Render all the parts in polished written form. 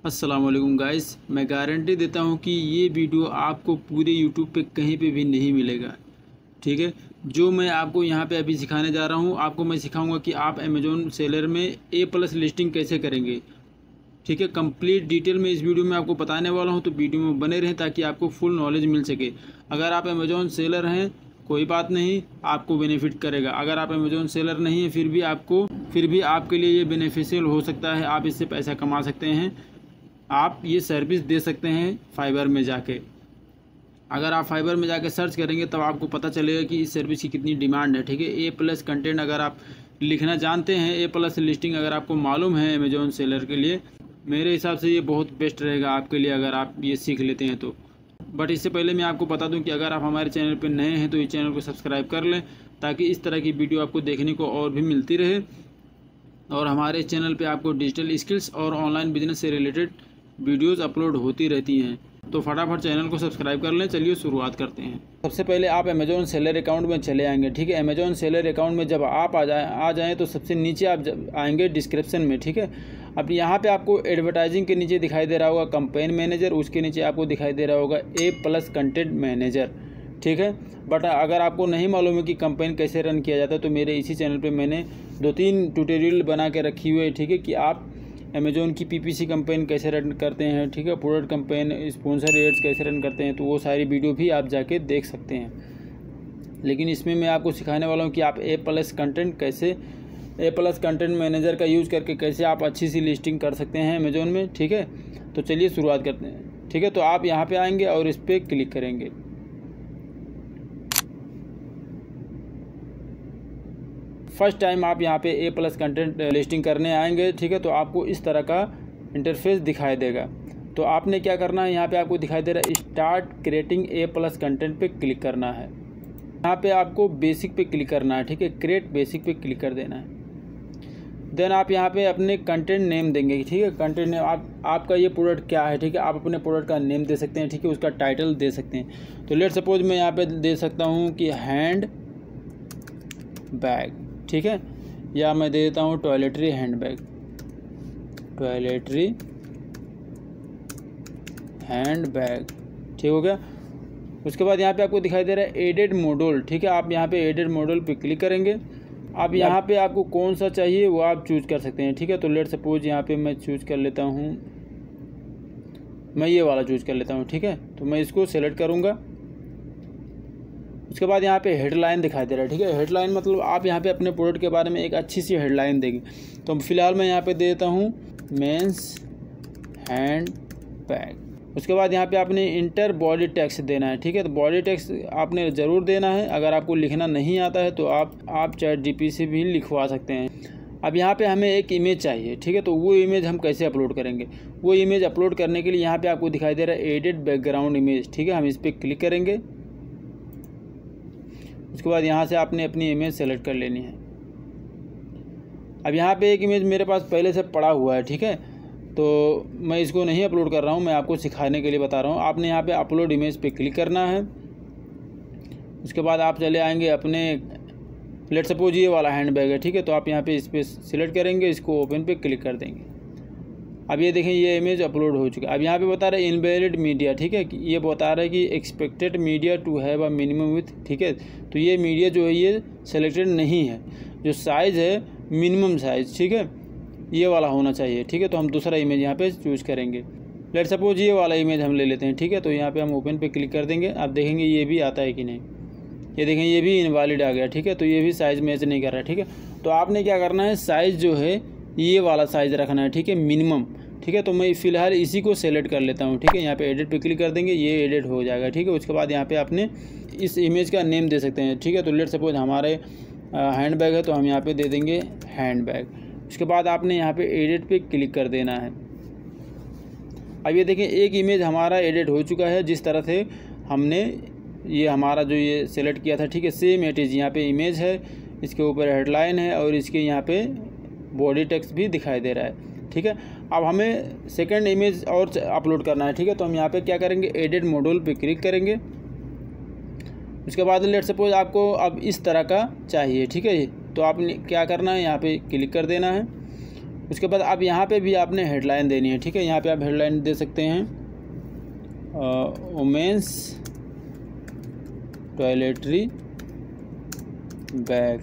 अस्सलाम वालेकुम गाइस, मैं गारंटी देता हूँ कि ये वीडियो आपको पूरे यूट्यूब पे कहीं पे भी नहीं मिलेगा। ठीक है, जो मैं आपको यहाँ पे अभी सिखाने जा रहा हूँ, आपको मैं सिखाऊंगा कि आप अमेज़ॉन सेलर में A+ लिस्टिंग कैसे करेंगे। ठीक है, कंप्लीट डिटेल में इस वीडियो में आपको बताने वाला हूँ, तो वीडियो में बने रहें ताकि आपको फुल नॉलेज मिल सके। अगर आप अमेज़ॉन सेलर हैं कोई बात नहीं, आपको बेनिफिट करेगा। अगर आप अमेज़ॉन सेलर नहीं है फिर भी आपके लिए ये बेनिफिशियल हो सकता है, आप इससे पैसा कमा सकते हैं। आप ये सर्विस दे सकते हैं फाइबर में जाके। अगर आप फाइबर में जाके सर्च करेंगे तब आपको पता चलेगा कि इस सर्विस की कितनी डिमांड है। ठीक है, A+ कंटेंट अगर आप लिखना जानते हैं, A+ लिस्टिंग अगर आपको मालूम है अमेज़ॉन सेलर के लिए, मेरे हिसाब से ये बहुत बेस्ट रहेगा आपके लिए अगर आप ये सीख लेते हैं तो। बट इससे पहले मैं आपको बता दूं कि अगर आप हमारे चैनल पर नए हैं तो इस चैनल को सब्सक्राइब कर लें ताकि इस तरह की वीडियो आपको देखने को और भी मिलती रहे। और हमारे चैनल पे आपको डिजिटल स्किल्स और ऑनलाइन बिजनेस से रिलेटेड वीडियोस अपलोड होती रहती हैं, तो फटाफट चैनल को सब्सक्राइब कर लें। चलिए शुरुआत करते हैं। सबसे पहले आप अमेज़ॉन सेलर अकाउंट में चले आएंगे। ठीक है, अमेज़ॉन सेलर अकाउंट में जब आप आ जाएं तो सबसे नीचे आप आएंगे डिस्क्रिप्शन में। ठीक है, अब यहाँ पे आपको एडवर्टाइजिंग के नीचे दिखाई दे रहा होगा कैंपेन मैनेजर, उसके नीचे आपको दिखाई दे रहा होगा A+ कंटेंट मैनेजर। ठीक है, बट अगर आपको नहीं मालूम है कि कैंपेन कैसे रन किया जाता है तो मेरे इसी चैनल पे मैंने 2-3 ट्यूटोरियल बना के रखी हुई है। ठीक है, कि आप अमेज़ॉन की PPC कैंपेन कैसे रन करते हैं, ठीक है, प्रोडक्ट कैंपेन, स्पॉन्सर एड्स कैसे रन करते हैं, तो वो सारी वीडियो भी आप जाके देख सकते हैं। लेकिन इसमें मैं आपको सिखाने वाला हूँ कि आप A+ कंटेंट मैनेजर का यूज़ करके कैसे आप अच्छी सी लिस्टिंग कर सकते हैं अमेज़ॉन में। ठीक है, तो चलिए शुरुआत करते हैं। ठीक है, तो आप यहाँ पर आएँगे और इस पर क्लिक करेंगे। फर्स्ट टाइम आप यहाँ पे A+ कंटेंट लिस्टिंग करने आएंगे। ठीक है, तो आपको इस तरह का इंटरफेस दिखाई देगा। तो आपने क्या करना है, यहाँ पे आपको दिखाई दे रहा है स्टार्ट क्रिएटिंग A+ कंटेंट पे क्लिक करना है। यहाँ पे आपको बेसिक पे क्लिक करना है। ठीक है, क्रिएट बेसिक पे क्लिक कर देना है। देन आप यहाँ पे अपने कंटेंट नेम देंगे। ठीक है, कंटेंट नेम आपका ये प्रोडक्ट क्या है। ठीक है, आप अपने प्रोडक्ट का नेम दे सकते हैं। ठीक है, उसका टाइटल दे सकते हैं। तो लेट सपोज मैं यहाँ पे दे सकता हूँ कि हैंड बैग। ठीक है, या मैं दे देता हूँ टॉयलेटरी हैंडबैग, टॉयलेटरी हैंडबैग। ठीक हो गया। उसके बाद यहाँ पे आपको दिखाई दे रहा है एडेड मॉड्यूल। ठीक है, आप यहाँ पे एडेड मॉड्यूल पे क्लिक करेंगे। अब यहाँ पे आपको कौन सा चाहिए वो आप चूज़ कर सकते हैं। ठीक है, तो लेट सपोज यहाँ पे मैं चूज़ कर लेता हूँ, मैं ये वाला चूज़ कर लेता हूँ। ठीक है, तो मैं इसको सेलेक्ट करूँगा। उसके बाद यहाँ पे हेडलाइन दिखाई दे रहा है। ठीक है, हेडलाइन मतलब आप यहाँ पे अपने प्रोडक्ट के बारे में एक अच्छी सी हेडलाइन देंगे। तो फिलहाल मैं यहाँ पे दे देता हूँ मेंस हैंड बैग। उसके बाद यहाँ पे आपने इंटर बॉडी टेक्स्ट देना है। ठीक है, तो बॉडी टेक्स्ट आपने ज़रूर देना है। अगर आपको लिखना नहीं आता है तो आप ChatGPT से भी लिखवा सकते हैं। अब यहाँ पे हमें एक इमेज चाहिए। ठीक है, तो वो इमेज हम कैसे अपलोड करेंगे, वो इमेज अपलोड करने के लिए यहाँ पे आपको दिखाई दे रहा है एडिट बैकग्राउंड इमेज। ठीक है, हम इस पर क्लिक करेंगे। उसके बाद यहाँ से आपने अपनी इमेज सेलेक्ट कर लेनी है। अब यहाँ पे एक इमेज मेरे पास पहले से पड़ा हुआ है। ठीक है, तो मैं इसको नहीं अपलोड कर रहा हूँ, मैं आपको सिखाने के लिए बता रहा हूँ। आपने यहाँ पे अपलोड इमेज पे क्लिक करना है। उसके बाद आप चले आएंगे अपने, लेट सपोज ये वाला हैंडबैग है। ठीक है, तो आप यहाँ पे इस पर सिलेक्ट करेंगे, इसको ओपन पे क्लिक कर देंगे। अब ये देखें ये इमेज अपलोड हो चुका है। अब यहाँ पे बता रहा है इनवैलिड मीडिया। ठीक है, ये बता रहा है कि expected media to have a minimum with. ठीक है, तो ये मीडिया जो है ये सेलेक्टेड नहीं है, जो साइज़ है मिनिमम साइज़। ठीक है, ये वाला होना चाहिए। ठीक है, तो हम दूसरा इमेज यहाँ पे चूज़ करेंगे। लेट सपोज ये वाला इमेज हम ले लेते हैं। ठीक है, तो यहाँ पे हम ओपन पे क्लिक कर देंगे। आप देखेंगे ये भी आता है कि नहीं, ये देखें ये भी इनवैलिड आ गया। ठीक है, तो ये भी साइज़ मैच नहीं कर रहा है। ठीक है, तो आपने क्या करना है, साइज़ जो है ये वाला साइज़ रखना है। ठीक है, मिनिमम। ठीक है, तो मैं फ़िलहाल इसी को सेलेक्ट कर लेता हूँ। ठीक है, यहाँ पे एडिट पे क्लिक कर देंगे, ये एडिट हो जाएगा। ठीक है, उसके बाद यहाँ पे आपने इस इमेज का नेम दे सकते हैं। ठीक है, तो लेट सपोज हमारे हैंडबैग है तो हम यहाँ पे दे देंगे हैंडबैग। उसके बाद आपने यहाँ पे एडिट पे क्लिक कर देना है। अब ये देखें एक इमेज हमारा एडिट हो चुका है, जिस तरह से हमने ये हमारा जो ये सेलेक्ट किया था। ठीक है, सेम इट इज़ यहाँ पे इमेज है, इसके ऊपर हेडलाइन है और इसके यहाँ पे बॉडी टेक्स्ट भी दिखाई दे रहा है। ठीक है, अब हमें सेकंड इमेज और अपलोड करना है। ठीक है, तो हम यहाँ पे क्या करेंगे, एडिट मॉड्यूल पे क्लिक करेंगे। उसके बाद लेट सपोज आपको अब इस तरह का चाहिए। ठीक है, तो आपने क्या करना है, यहाँ पे क्लिक कर देना है। उसके बाद अब यहाँ पे भी आपने हेडलाइन देनी है, ठीक है। यहाँ पे आप हेडलाइन दे सकते हैं वुमेन्स टॉयलेटरी बैग।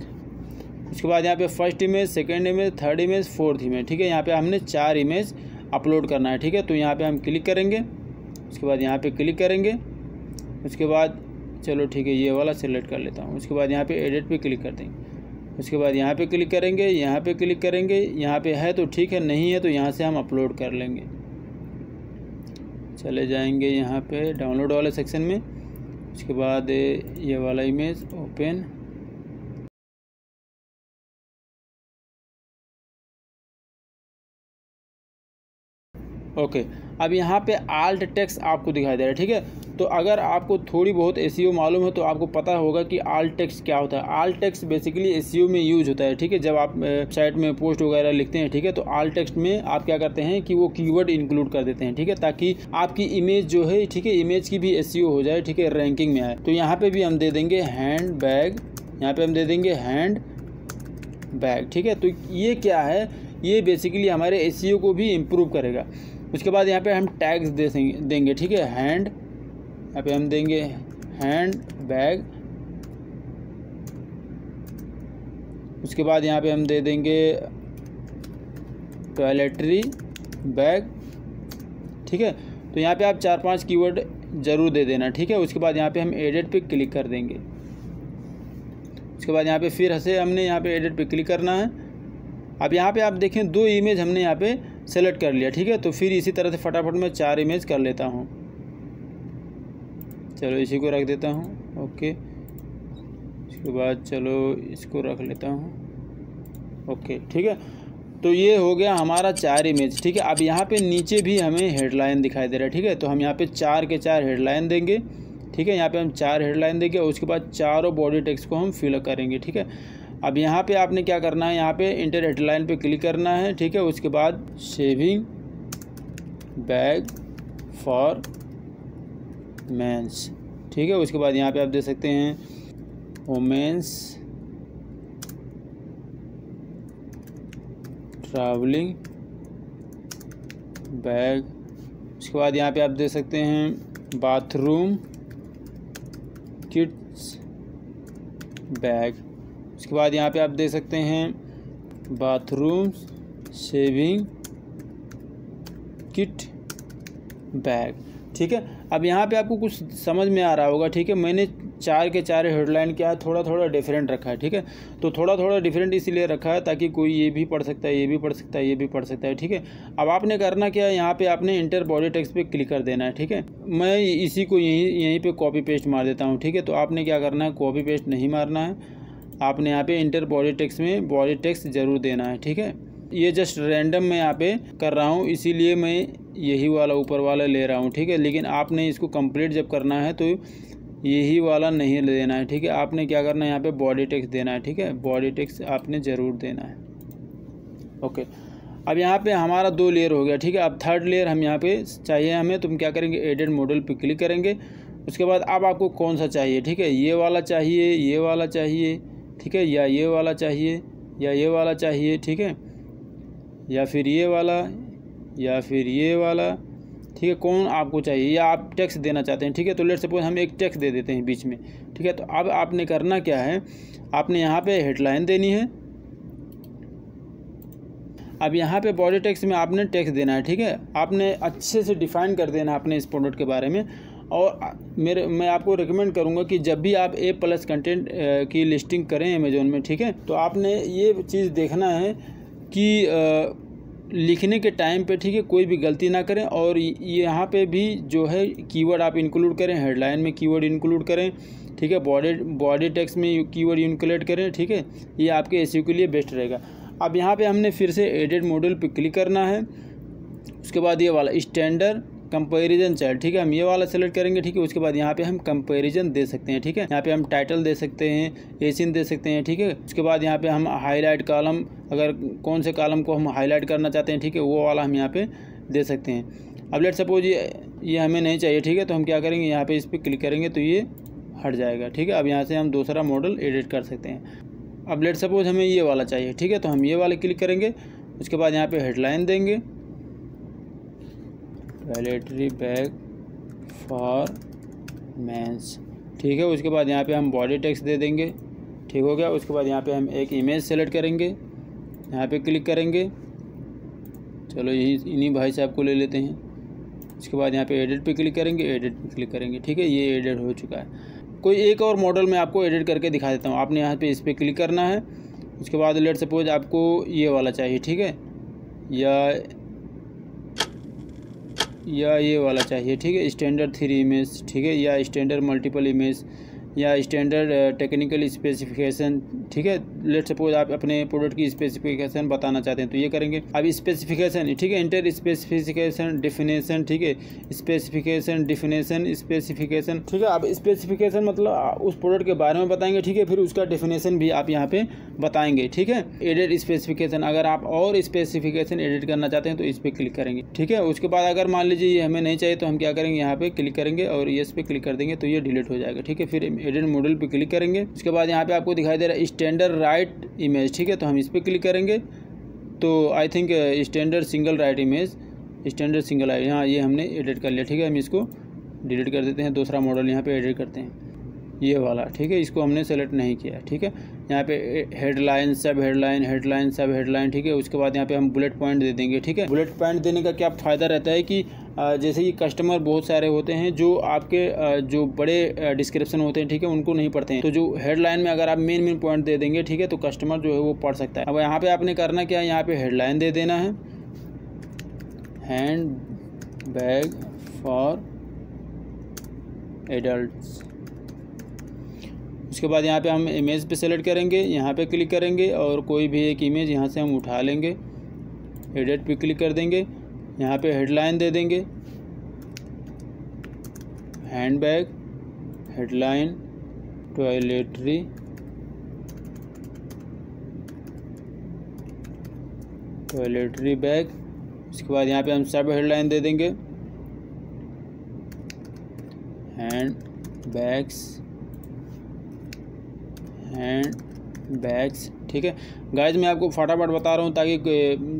उसके बाद यहाँ पे first image, second image, third image, fourth image, ठीक है। यहाँ पे हमने 4 इमेज अपलोड करना है, ठीक है। तो यहाँ पे हम क्लिक करेंगे, उसके बाद यहाँ पे क्लिक करेंगे, उसके बाद चलो ठीक है ये वाला सिलेक्ट कर लेता हूँ। उसके बाद यहाँ पे एडिट पे क्लिक कर देंगे, उसके बाद यहाँ पे क्लिक करेंगे, यहाँ पे क्लिक करेंगे, यहाँ पे है तो ठीक है, नहीं है तो यहाँ से हम अपलोड कर लेंगे। चले जाएंगे यहाँ पे डाउनलोड वाले सेक्शन में, उसके बाद ये वाला इमेज ओपन, ओके। अब यहाँ पे आल्ट टेक्स्ट आपको दिखाई दे रहा है, ठीक है। तो अगर आपको थोड़ी बहुत एसईओ मालूम है तो आपको पता होगा कि आल्ट टेक्स्ट क्या होता है। आल्ट टेक्स्ट बेसिकली एसईओ में यूज होता है, ठीक है। जब आप साइट में पोस्ट वगैरह लिखते हैं, ठीक है, तो आल्ट टेक्स्ट में आप क्या करते हैं कि वो कीवर्ड इंक्लूड कर देते हैं, ठीक है, ताकि आपकी इमेज जो है, ठीक है, इमेज की भी एसईओ हो जाए, ठीक है, रैंकिंग में आए। तो यहाँ पे भी हम दे देंगे हैंड बैग, यहाँ पे हम दे देंगे हैंड बैग, ठीक है। तो ये क्या है, ये बेसिकली हमारे एसईओ को भी इम्प्रूव करेगा। उसके बाद यहाँ पे हम टैग्स देंगे, ठीक है। हैंड, यहाँ पे हम देंगे हैंड बैग, उसके बाद यहाँ पे हम दे देंगे टॉयलेटरी बैग, ठीक है। तो यहाँ पे आप 4-5 कीवर्ड ज़रूर दे देना, ठीक है। उसके बाद यहाँ पे हम एडिट पे क्लिक कर देंगे, उसके बाद यहाँ पे फिर से हमने यहाँ पे एडिट पे क्लिक करना है। अब यहाँ पे आप देखें 2 इमेज हमने यहाँ पे सेलेक्ट कर लिया, ठीक है। तो फिर इसी तरह से फटाफट मैं 4 इमेज कर लेता हूँ। चलो इसी को रख देता हूँ, ओके। इसके बाद चलो इसको रख लेता हूँ, ओके, ठीक है। तो ये हो गया हमारा 4 इमेज, ठीक है। अब यहाँ पे नीचे भी हमें हेडलाइन दिखाई दे रहा है, ठीक है। तो हम यहाँ पे 4 के 4 हेडलाइन देंगे, ठीक है। यहाँ पे हम 4 हेडलाइन देंगे, उसके बाद चारों बॉडी टेक्स्ट को हम फिल करेंगे, ठीक है। अब यहाँ पे आपने क्या करना है, यहाँ पे इंटर हेडलाइन पे क्लिक करना है, ठीक है। उसके बाद शेविंग बैग फॉर मेंस, ठीक है। उसके बाद यहाँ पे आप दे सकते हैं वुमेन्स ट्रैवलिंग बैग। उसके बाद यहाँ पे आप दे सकते हैं बाथरूम किड्स बैग। उसके बाद यहाँ पे आप दे सकते हैं बाथरूम शेविंग किट बैग, ठीक है। अब यहाँ पे आपको कुछ समझ में आ रहा होगा, ठीक है। मैंने 4 के 4 हेडलाइन क्या थोड़ा थोड़ा डिफरेंट रखा है, ठीक है। तो थोड़ा थोड़ा डिफरेंट इसलिए रखा है ताकि कोई ये भी पढ़ सकता है, ये भी पढ़ सकता है, ये भी पढ़ सकता है, ठीक है। अब आपने करना क्या है, यहाँ पे आपने इंटर बॉडी टेक्स्ट पे क्लिक कर देना है, ठीक है। मैं इसी को यहीं पे कॉपी पेस्ट मार देता हूँ, ठीक है। तो आपने क्या करना है, कॉपी पेस्ट नहीं मारना है, आपने यहाँ पे इंटर बॉडी टेक्स्ट में बॉडी टेक्स्ट ज़रूर देना है, ठीक है। ये जस्ट रैंडम मैं यहाँ पे कर रहा हूँ, इसीलिए मैं यही वाला ऊपर वाला ले रहा हूँ, ठीक है। लेकिन आपने इसको कंप्लीट जब करना है तो यही वाला नहीं देना है, ठीक है। आपने क्या करना है, यहाँ पे बॉडी टेक्स्ट देना है, ठीक है। बॉडी टेक्स्ट आपने ज़रूर देना है, ओके। अब यहाँ पे हमारा 2 लेयर हो गया, ठीक है। अब थर्ड लेयर हम यहाँ पे चाहिए हमें, तो हम क्या करेंगे, एडिट मॉडल पे क्लिक करेंगे। उसके बाद अब आपको कौन सा चाहिए, ठीक है। ये वाला चाहिए, ये वाला चाहिए, ठीक है, या ये वाला चाहिए, या ये वाला चाहिए, ठीक है, या फिर ये वाला, या फिर ये वाला, ठीक है। कौन आपको चाहिए, या आप टेक्स्ट देना चाहते हैं, ठीक है। तो लेट्स सपोज हम एक टेक्स्ट दे देते हैं बीच में, ठीक है। तो अब आपने करना क्या है, आपने यहाँ पे हेडलाइन देनी है। अब यहाँ पे बॉडी टेक्स्ट में आपने टेक्स्ट देना है, ठीक है। आपने अच्छे से डिफाइन कर देना अपने इस प्रोडक्ट के बारे में। और मैं आपको रिकमेंड करूँगा कि जब भी आप A+ कंटेंट की लिस्टिंग करें अमेज़ोन में, ठीक है, तो आपने ये चीज़ देखना है कि लिखने के टाइम पे, ठीक है, कोई भी गलती ना करें। और यहाँ पे भी जो है कीवर्ड आप इंक्लूड करें, हेडलाइन में कीवर्ड इंक्लूड करें, ठीक है, बॉडी टेक्स्ट में कीवर्ड इंक्लूड करें, ठीक है। ये आपके एसईओ के लिए बेस्ट रहेगा। अब यहाँ पे हमने फिर से एडिट मॉडल पे क्लिक करना है। उसके बाद ये वाला स्टैंडर्ड कंपैरिजन चार्ट, ठीक है, हम ये वाला सेलेक्ट करेंगे, ठीक है। उसके बाद यहाँ पे हम कंपैरिजन दे सकते हैं, ठीक है। यहाँ पे हम टाइटल दे सकते हैं, एसिन दे सकते हैं, ठीक है। उसके बाद यहाँ पे हम हाईलाइट कॉलम, अगर कौन से कॉलम को हम हाईलाइट करना चाहते हैं, ठीक है, वो वाला हम यहाँ पे दे सकते हैं। अब लेट सपोज ये हमें नहीं चाहिए, ठीक है, तो हम क्या करेंगे, यहाँ पे इस पर क्लिक करेंगे तो ये हट जाएगा, ठीक है। अब यहाँ से हम दूसरा मॉडल एडिट कर सकते हैं। अब लेट सपोज हमें ये वाला चाहिए, ठीक है, तो हम ये वाला क्लिक करेंगे। उसके बाद यहाँ पे हेडलाइन देंगे, टॉयलेटरी बैग फॉर मेंस, ठीक है। उसके बाद यहाँ पे हम बॉडी टेक्स्ट दे देंगे, ठीक हो गया। उसके बाद यहाँ पे हम एक इमेज सेलेक्ट करेंगे, यहाँ पे क्लिक करेंगे, चलो यही इन्हीं भाई साहब को ले लेते हैं। उसके बाद यहाँ पे एडिट पे क्लिक करेंगे, एडिट पे क्लिक करेंगे, ठीक है, ये एडिट हो चुका है। कोई एक और मॉडल मैं आपको एडिट करके दिखा देता हूँ। आपने यहाँ पे इस पर क्लिक करना है। उसके बाद लेट सपोज आपको ये वाला चाहिए, ठीक है, या ये वाला चाहिए, ठीक है, स्टैंडर्ड 3 इमेज, ठीक है, या स्टैंडर्ड मल्टीपल इमेज, या स्टैंडर्ड टेक्निकल स्पेसिफिकेशन, ठीक है। लेट सपोज आप अपने प्रोडक्ट की स्पेसिफिकेशन बताना चाहते हैं तो ये करेंगे। अब स्पेसिफिकेशन, ठीक है, इंटर स्पेसिफिकेशन डिफिनेशन, ठीक है, स्पेसिफिकेशन डिफिनेशन स्पेसिफिकेशन, ठीक है। अब स्पेसिफिकेशन मतलब उस प्रोडक्ट के बारे में बताएंगे, ठीक है, फिर उसका डिफिनेशन भी आप यहाँ पे बताएंगे, ठीक है। एडिट स्पेसिफिकेशन, अगर आप और स्पेसिफिकेशन एडिट करना चाहते हैं तो इस पर क्लिक करेंगे, ठीक है। उसके बाद अगर मान लीजिए ये हमें नहीं चाहिए तो हम क्या करेंगे, यहाँ पे क्लिक करेंगे और यस पे क्लिक कर देंगे तो ये डिलीट हो जाएगा, ठीक है। फिर एडिट मॉडल पे क्लिक करेंगे। उसके बाद यहाँ पे आपको दिखाई दे रहा है स्टैंडर्ड राइट इमेज, ठीक है, तो हम इस पर क्लिक करेंगे तो I think standard single right image, standard single right, यहाँ ये हमने एडिट कर लिया, ठीक है। हम इसको डिलीट कर देते हैं, दूसरा मॉडल यहाँ पे एडिट करते हैं, ये वाला, ठीक है, इसको हमने सेलेक्ट नहीं किया, ठीक है। यहाँ पे हेडलाइन, सब हेडलाइन, हेडलाइन सब हेडलाइन, ठीक है। उसके बाद यहाँ पे हम बुलेट पॉइंट दे देंगे, ठीक है। बुलेट पॉइंट देने का क्या फ़ायदा रहता है कि जैसे कि कस्टमर बहुत सारे होते हैं जो आपके जो बड़े डिस्क्रिप्शन होते हैं, ठीक है, उनको नहीं पढ़ते हैं, तो जो हेडलाइन में अगर आप मेन पॉइंट दे देंगे, ठीक है, तो कस्टमर जो है वो पढ़ सकता है। अब यहाँ पे आपने करना क्या है, यहाँ पे हेडलाइन दे देना है, हैंड बैग फॉर एडल्ट्स। उसके बाद यहाँ पे हम इमेज पे सेलेक्ट करेंगे, यहाँ पे क्लिक करेंगे और कोई भी एक इमेज यहाँ से हम उठा लेंगे, एडिट पे क्लिक कर देंगे, यहाँ पे हेडलाइन दे देंगे, हैंडबैग, हेडलाइन टॉयलेटरी बैग। उसके बाद यहाँ पे हम सब हेडलाइन दे देंगे, हैंड बैग्स, ठीक है। गाइज मैं आपको फटाफट बता रहा हूँ ताकि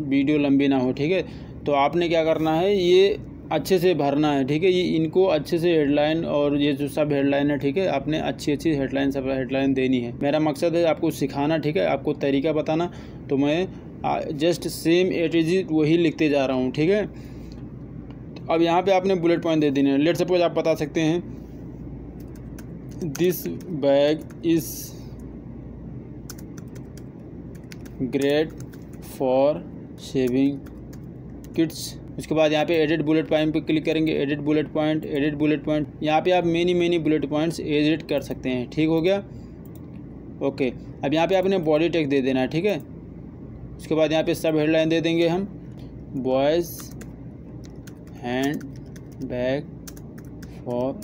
वीडियो लंबी ना हो, ठीक है। तो आपने क्या करना है, ये अच्छे से भरना है, ठीक है, ये इनको अच्छे से हेडलाइन और ये जो सब हेडलाइन है, ठीक है, आपने अच्छी हेडलाइन सब हेडलाइन देनी है। मेरा मकसद है आपको सिखाना, ठीक है, आपको तरीका बताना, तो मैं जस्ट सेम एज वही लिखते जा रहा हूँ, ठीक है। अब यहाँ पे आपने बुलेट पॉइंट दे देने हैं। लेट सपोज आप बता सकते हैं this bag is great for shaving kids. उसके बाद यहाँ पे एडिट बुलेट पॉइंट पे क्लिक करेंगे, एडिट बुलेट पॉइंट, यहाँ पे आप मेनी बुलेट पॉइंट्स एडिट कर सकते हैं, ठीक हो गया, ओके। अब यहाँ पे आपने बॉडी टेक्स्ट दे देना है, ठीक है। उसके बाद यहाँ पे सब हेडलाइन दे देंगे हम, boys hand bag for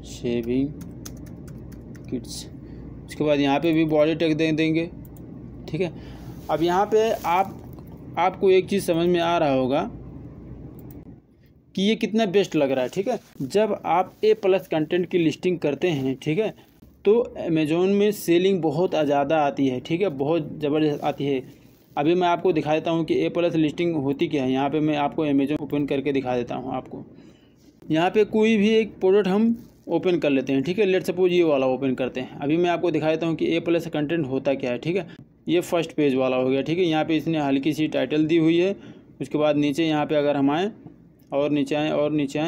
shaving kids. उसके बाद यहाँ पे भी बॉडी टेक्स्ट दे देंगे, ठीक है। अब यहाँ पे आपको एक चीज़ समझ में आ रहा होगा कि ये कितना बेस्ट लग रहा है, ठीक है। जब आप A+ कंटेंट की लिस्टिंग करते हैं, ठीक है, तो अमेज़ोन में सेलिंग बहुत ज़्यादा आती है, ठीक है, बहुत ज़बरदस्त आती है। अभी मैं आपको दिखा देता हूँ कि A+ लिस्टिंग होती क्या है। यहाँ पे मैं आपको अमेज़ोन ओपन करके दिखा देता हूँ आपको। यहाँ पे कोई भी एक प्रोडक्ट हम ओपन कर लेते हैं, ठीक है। लेट सपोज ये वाला ओपन करते हैं। अभी मैं आपको दिखा देता हूँ कि A+ कंटेंट होता क्या है, ठीक है। ये फर्स्ट पेज वाला हो गया, ठीक है। यहाँ पे इसने हल्की सी टाइटल दी हुई है। उसके बाद नीचे यहाँ पे अगर हम आएँ और नीचे आएँ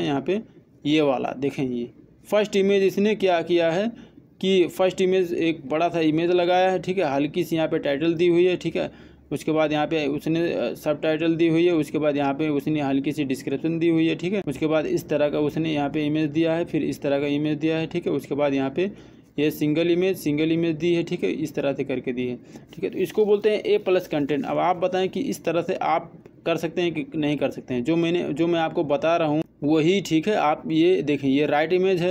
यहाँ पे ये वाला देखें, ये फर्स्ट इमेज इसने क्या किया है कि फर्स्ट इमेज एक बड़ा सा इमेज लगाया है, ठीक है। हल्की सी यहाँ पे टाइटल दी हुई है, ठीक है। उसके बाद यहाँ पे उसने सब टाइटल दी हुई है। उसके बाद यहाँ पे उसने हल्की सी डिस्क्रिप्शन दी हुई है, ठीक है। उसके बाद इस तरह का उसने यहाँ पे इमेज दिया है, फिर इस तरह का इमेज दिया है, ठीक है। उसके बाद यहाँ पे ये सिंगल इमेज दी है, ठीक है, इस तरह से करके दी है, ठीक है। तो इसको बोलते हैं A+ कंटेंट। अब आप बताएं कि इस तरह से आप कर सकते हैं कि नहीं कर सकते हैं। जो मैं आपको बता रहा हूँ वही ठीक है। आप ये देखें, ये राइट इमेज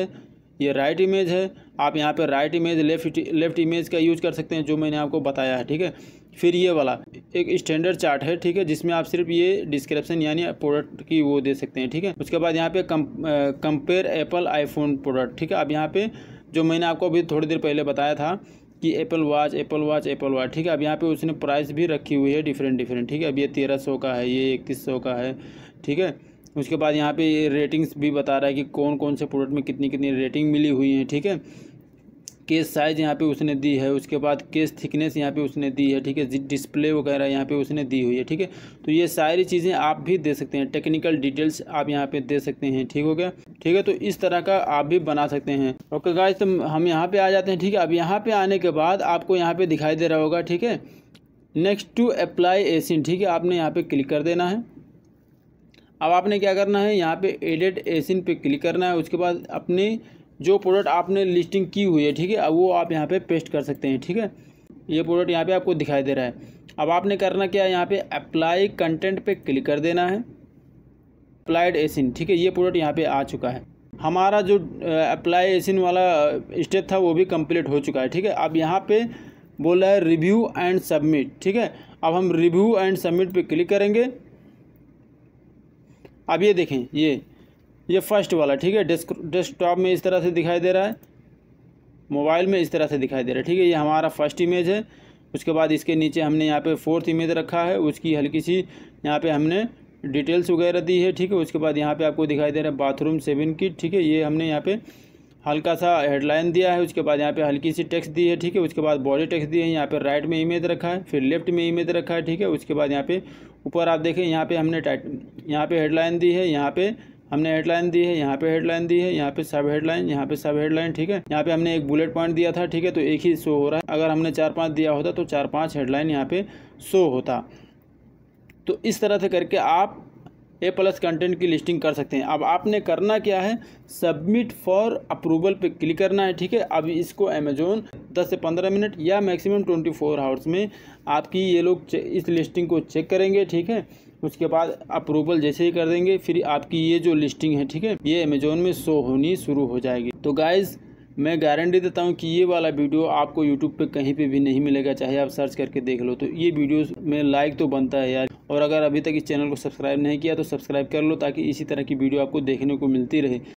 है, आप यहाँ पे राइट इमेज लेफ्ट इमेज का यूज़ कर सकते हैं, जो मैंने आपको बताया है, ठीक है। फिर ये वाला एक स्टैंडर्ड चार्ट है, ठीक है, जिसमें आप सिर्फ ये डिस्क्रिप्शन यानी प्रोडक्ट की वो दे सकते हैं, ठीक है। उसके बाद यहाँ पे कंपेयर एप्पल आईफोन प्रोडक्ट, ठीक है। अब यहाँ पे जो मैंने आपको अभी थोड़ी देर पहले बताया था कि एप्पल वॉच, ठीक है। अब यहाँ पे उसने प्राइस भी रखी हुई है डिफरेंट, ठीक है। अब ये 1300 का है, ये 3100 का है, ठीक है। उसके बाद यहाँ पे ये रेटिंग्स भी बता रहा है कि कौन कौन से प्रोडक्ट में कितनी कितनी रेटिंग मिली हुई है, ठीक है। केस साइज़ यहाँ पे उसने दी है, उसके बाद केस थिकनेस यहाँ पे उसने दी है, ठीक है। डिस्प्ले वगैरह यहाँ पे उसने दी हुई है, ठीक है। तो ये सारी चीज़ें आप भी दे सकते हैं, टेक्निकल डिटेल्स आप यहाँ पे दे सकते हैं, ठीक हो गया, ठीक है। तो इस तरह का आप भी बना सकते हैं। ओके गाइस, तो हम यहाँ पे आ जाते हैं, ठीक है। अब यहाँ पे आने के बाद आपको यहाँ पे दिखाई दे रहा होगा, ठीक है, नेक्स्ट टू अप्लाई एसिन, ठीक है। आपने यहाँ पे क्लिक कर देना है। अब आपने क्या करना है, यहाँ पे एडिट एसिन पे क्लिक करना है। उसके बाद अपने जो प्रोडक्ट आपने लिस्टिंग की हुई है, ठीक है, अब वो आप यहाँ पे पेस्ट कर सकते हैं, ठीक है। ये प्रोडक्ट यहाँ पे आपको दिखाई दे रहा है। अब आपने करना क्या है, यहाँ पे अप्लाई कंटेंट पे क्लिक कर देना है, अप्लाइड एसिन, ठीक है। ये प्रोडक्ट यहाँ पे आ चुका है। हमारा जो अप्लाई एसिन वाला स्टेप था वो भी कंप्लीट हो चुका है, ठीक है। अब यहाँ पे बोला है रिव्यू एंड सबमिट, ठीक है। अब हम रिव्यू एंड सबमिट पे क्लिक करेंगे। अब ये देखें, ये फर्स्ट वाला, ठीक है, डेस्कटॉप में इस तरह से दिखाई दे रहा है, मोबाइल में इस तरह से दिखाई दे रहा है, ठीक है। ये हमारा फर्स्ट इमेज है। उसके बाद इसके नीचे हमने यहाँ पे फोर्थ इमेज रखा है, उसकी हल्की सी यहाँ पे हमने डिटेल्स वगैरह दी है, ठीक है। उसके बाद यहाँ पे आपको दिखाई दे रहा है बाथरूम 7 किट, ठीक है। ये हमने यहाँ पे हल्का सा हेडलाइन दिया है। उसके बाद यहाँ पे हल्की सी टेक्स्ट दी है, ठीक है। उसके बाद बॉडी टेक्स्ट दी है। यहाँ पे राइट में इमेज रखा है, फिर लेफ्ट में इमेज रखा है, ठीक है। उसके बाद यहाँ पे ऊपर आप देखें, यहाँ पे हमने यहाँ पे हेडलाइन दी है, यहाँ पे हमने हेडलाइन दी है, यहाँ पे हेडलाइन दी है, यहाँ पे सब हेडलाइन, यहाँ पे सब हेडलाइन, ठीक है। यहाँ पे हमने एक बुलेट पॉइंट दिया था, ठीक है, तो एक ही शो हो रहा है। अगर हमने 4-5 दिया होता तो 4-5 हेडलाइन यहाँ पे शो होता। तो इस तरह से करके आप A+ कंटेंट की लिस्टिंग कर सकते हैं। अब आपने करना क्या है, सबमिट फॉर अप्रूवल पे क्लिक करना है, ठीक है। अब इसको अमेज़ॉन 10 से 15 मिनट या मैक्सिमम 24 आवर्स में आपकी ये लोग इस लिस्टिंग को चेक करेंगे, ठीक है। उसके बाद अप्रूवल जैसे ही कर देंगे, फिर आपकी ये जो लिस्टिंग है, ठीक है, ये अमेज़ॉन में शो होनी शुरू हो जाएगी। तो गाइज़, मैं गारंटी देता हूँ कि ये वाला वीडियो आपको यूट्यूब पे कहीं पे भी नहीं मिलेगा, चाहे आप सर्च करके देख लो। तो ये वीडियोस में लाइक तो बनता है यार, और अगर अभी तक इस चैनल को सब्सक्राइब नहीं किया तो सब्सक्राइब कर लो, ताकि इसी तरह की वीडियो आपको देखने को मिलती रहे।